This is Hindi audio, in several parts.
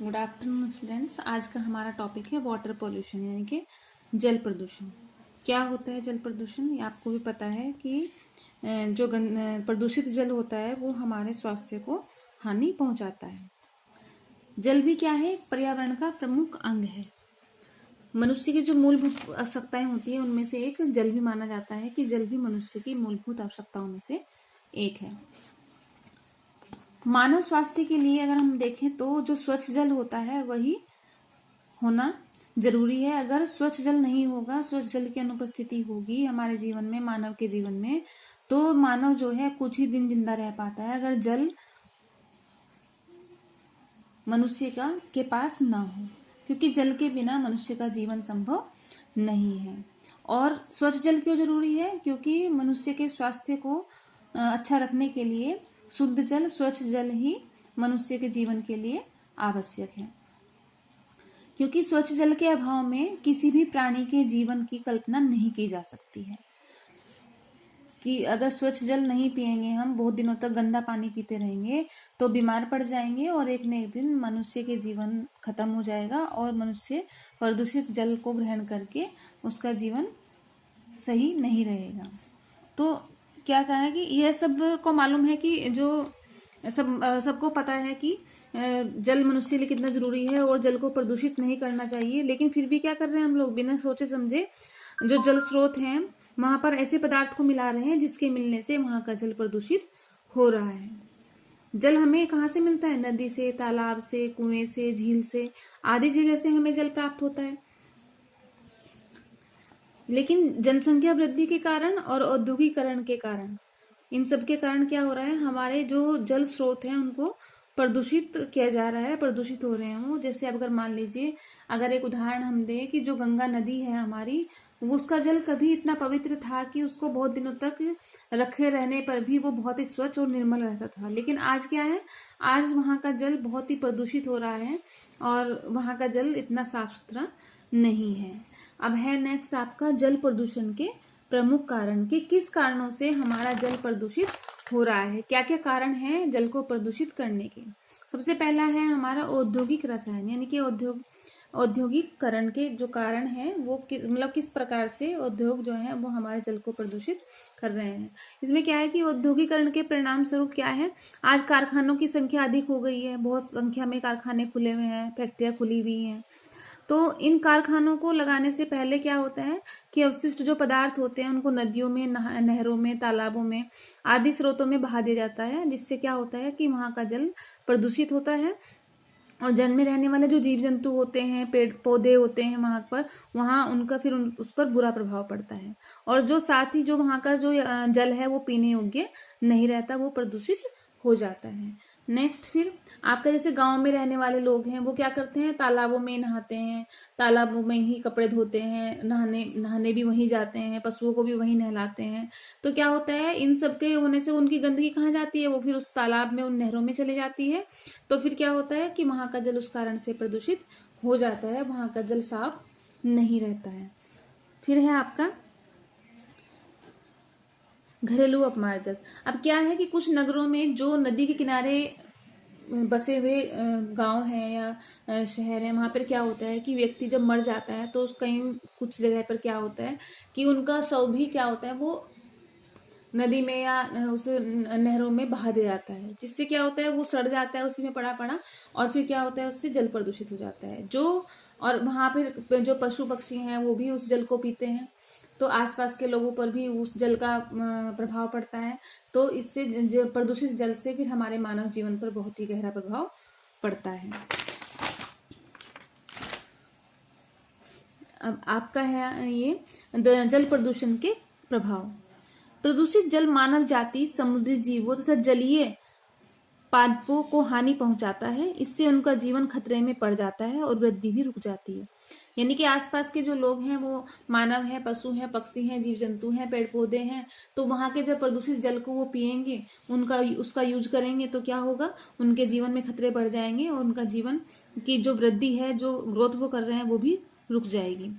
Good afternoon students. आज का हमारा टॉपिक है वाटर पॉल्यूशन यानी कि जल प्रदूषण। क्या होता है जल प्रदूषण? ये आपको भी पता है कि जो प्रदूषित जल होता है वो हमारे स्वास्थ्य को हानि पहुंचाता है। जल भी क्या है? पर्यावरण का प्रमुख अंग है। मनुष्य की जो मूलभूत आवश्यकताएं होती है उनमें से एक जल भी माना जाता है कि जल भी मनुष्य की मूलभूत आवश्यकताओं में से एक है। मानव स्वास्थ्य के लिए अगर हम देखें तो जो स्वच्छ जल होता है वही होना जरूरी है। अगर स्वच्छ जल नहीं होगा, स्वच्छ जल की अनुपस्थिति होगी हमारे जीवन में, मानव के जीवन में, तो मानव जो है कुछ ही दिन जिंदा रह पाता है अगर जल मनुष्य का के पास ना हो, क्योंकि जल के बिना मनुष्य का जीवन संभव नहीं है। और स्वच्छ जल क्यों जरूरी है? क्योंकि मनुष्य के स्वास्थ्य को अच्छा रखने के लिए शुद्ध जल, स्वच्छ जल ही मनुष्य के जीवन के लिए आवश्यक है। क्योंकि स्वच्छ जल के अभाव में किसी भी प्राणी के जीवन की कल्पना नहीं की जा सकती है। कि अगर स्वच्छ जल नहीं पिएंगे, हम बहुत दिनों तक गंदा पानी पीते रहेंगे तो बीमार पड़ जाएंगे और एक न एक दिन मनुष्य के जीवन खत्म हो जाएगा और मनुष्य प्रदूषित जल को ग्रहण करके उसका जीवन सही नहीं रहेगा। तो क्या कहा है कि यह सब को मालूम है कि जो सबको पता है कि जल मनुष्य के लिए कितना जरूरी है और जल को प्रदूषित नहीं करना चाहिए, लेकिन फिर भी क्या कर रहे हैं हम लोग? बिना सोचे समझे जो जल स्रोत हैं वहां पर ऐसे पदार्थ को मिला रहे हैं जिसके मिलने से वहां का जल प्रदूषित हो रहा है। जल हमें कहाँ से मिलता है? नदी से, तालाब से, कुएं से, झील से, आदि जगह से हमें जल प्राप्त होता है। लेकिन जनसंख्या वृद्धि के कारण और औद्योगिकरण के कारण, इन सब के कारण क्या हो रहा है? हमारे जो जल स्रोत हैं उनको प्रदूषित किया जा रहा है, प्रदूषित हो रहे हैं वो। जैसे अब अगर मान लीजिए, अगर एक उदाहरण हम दें कि जो गंगा नदी है हमारी, उसका जल कभी इतना पवित्र था कि उसको बहुत दिनों तक रखे रहने पर भी वो बहुत ही स्वच्छ और निर्मल रहता था। लेकिन आज क्या है? आज वहाँ का जल बहुत ही प्रदूषित हो रहा है और वहाँ का जल इतना साफ सुथरा नहीं है। अब है नेक्स्ट आपका जल प्रदूषण के प्रमुख कारण कि किस कारणों से हमारा जल प्रदूषित हो रहा है। क्या क्या कारण हैं जल को प्रदूषित करने के? सबसे पहला है हमारा औद्योगिक रसायन, यानी कि औद्योगिकरण के जो कारण हैं वो किस प्रकार से उद्योग जो है वो हमारे जल को प्रदूषित कर रहे हैं। इसमें क्या है कि औद्योगिकरण के परिणाम स्वरूप क्या है, आज कारखानों की संख्या अधिक हो गई है, बहुत संख्या में कारखाने खुले हुए हैं, फैक्ट्रियां खुली हुई हैं। तो इन कारखानों को लगाने से पहले क्या होता है कि अवशिष्ट जो पदार्थ होते हैं उनको नदियों में, नहरों में, तालाबों में आदि स्रोतों में बहा दिया जाता है, जिससे क्या होता है कि वहां का जल प्रदूषित होता है और जल में रहने वाले जो जीव जंतु होते हैं, पेड़ पौधे होते हैं वहां पर, वहां उनका फिर उस पर बुरा प्रभाव पड़ता है। और जो साथ ही जो वहां का जो जल है वो पीने योग्य नहीं रहता, वो प्रदूषित हो जाता है। नेक्स्ट फिर आपका जैसे गांव में रहने वाले लोग हैं वो क्या करते हैं? तालाबों में नहाते हैं, तालाबों में ही कपड़े धोते हैं, नहाने नहाने भी वहीं जाते हैं, पशुओं को भी वहीं नहलाते हैं। तो क्या होता है? इन सब के होने से उनकी गंदगी कहाँ जाती है? वो फिर उस तालाब में, उन नहरों में चले जाती है। तो फिर क्या होता है कि वहां का जल उस कारण से प्रदूषित हो जाता है, वहां का जल साफ नहीं रहता है। फिर है आपका घरेलू अपमार्जक। अब क्या है कि कुछ नगरों में जो नदी के किनारे बसे हुए गांव हैं या शहर हैं, वहां पर क्या होता है कि व्यक्ति जब मर जाता है तो कहीं कुछ जगह पर क्या होता है कि उनका शव भी क्या होता है वो नदी में या उस नहरों में बहा दिया जाता है, जिससे क्या होता है वो सड़ जाता है उसी में पड़ा पड़ा, और फिर क्या होता है उससे जल प्रदूषित हो जाता है। जो और वहां पर जो पशु पक्षी हैं वो भी उस जल को पीते हैं, तो आसपास के लोगों पर भी उस जल का प्रभाव पड़ता है। तो इससे जो प्रदूषित जल से फिर हमारे मानव जीवन पर बहुत ही गहरा प्रभाव पड़ता है। अब आपका है ये जल प्रदूषण के प्रभाव। प्रदूषित जल मानव जाति, समुद्री जीवों तथा जलीय पादपों को हानि पहुंचाता है। इससे उनका जीवन खतरे में पड़ जाता है और वृद्धि भी रुक जाती है। यानी कि आसपास के जो लोग हैं वो मानव हैं, पशु हैं, पक्षी हैं, जीव जंतु हैं, पेड़ पौधे हैं, तो वहां के जब प्रदूषित जल को वो पिएंगे, उसका यूज करेंगे, तो क्या होगा? उनके जीवन में खतरे बढ़ जाएंगे और उनका जीवन की जो वृद्धि है, जो ग्रोथ वो कर रहे हैं, वो भी रुक जाएगी।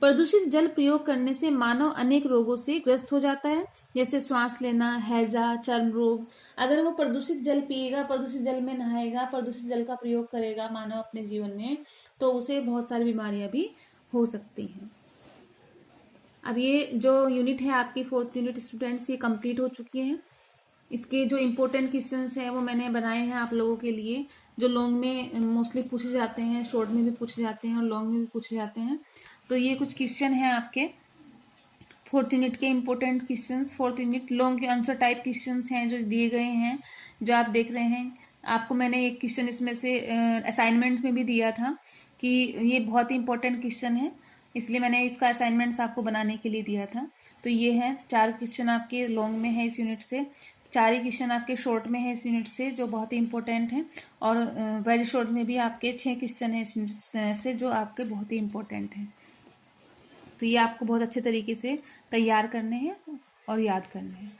प्रदूषित जल प्रयोग करने से मानव अनेक रोगों से ग्रस्त हो जाता है, जैसे श्वास लेना, हैजा, चर्म रोग। अगर वो प्रदूषित जल पिएगा, प्रदूषित जल में नहाएगा, प्रदूषित जल का प्रयोग करेगा मानव अपने जीवन में, तो उसे बहुत सारी बीमारियां भी हो सकती हैं। अब ये जो यूनिट है आपकी 4th यूनिट स्टूडेंट्स, ये कंप्लीट हो चुकी है। इसके जो इम्पोर्टेंट क्वेश्चंस हैं वो मैंने बनाए हैं आप लोगों के लिए, जो लॉन्ग में मोस्टली पूछे जाते हैं, शॉर्ट में भी पूछे जाते हैं और लॉन्ग में भी पूछे जाते हैं। तो ये कुछ क्वेश्चन हैं आपके 4th यूनिट के important questions. 4th unit long के आंसर टाइप क्वेश्चंस हैं जो दिए गए हैं, जो आप देख रहे हैं। आपको मैंने एक क्वेश्चन इसमें से असाइनमेंट में भी दिया था कि ये बहुत ही इंपॉर्टेंट क्वेश्चन है, इसलिए मैंने इसका असाइनमेंट्स आपको बनाने के लिए दिया था। तो ये है 4 क्वेश्चन आपके लॉन्ग में है इस यूनिट से, 4 ही क्वेश्चन आपके शॉर्ट में है इस यूनिट से जो बहुत ही इंपॉर्टेंट हैं, और वेरी शॉर्ट में भी आपके 6 क्वेश्चन हैं इस यूनिट से जो आपके बहुत ही इंपॉर्टेंट हैं। तो ये आपको बहुत अच्छे तरीके से तैयार करने हैं और याद करने हैं।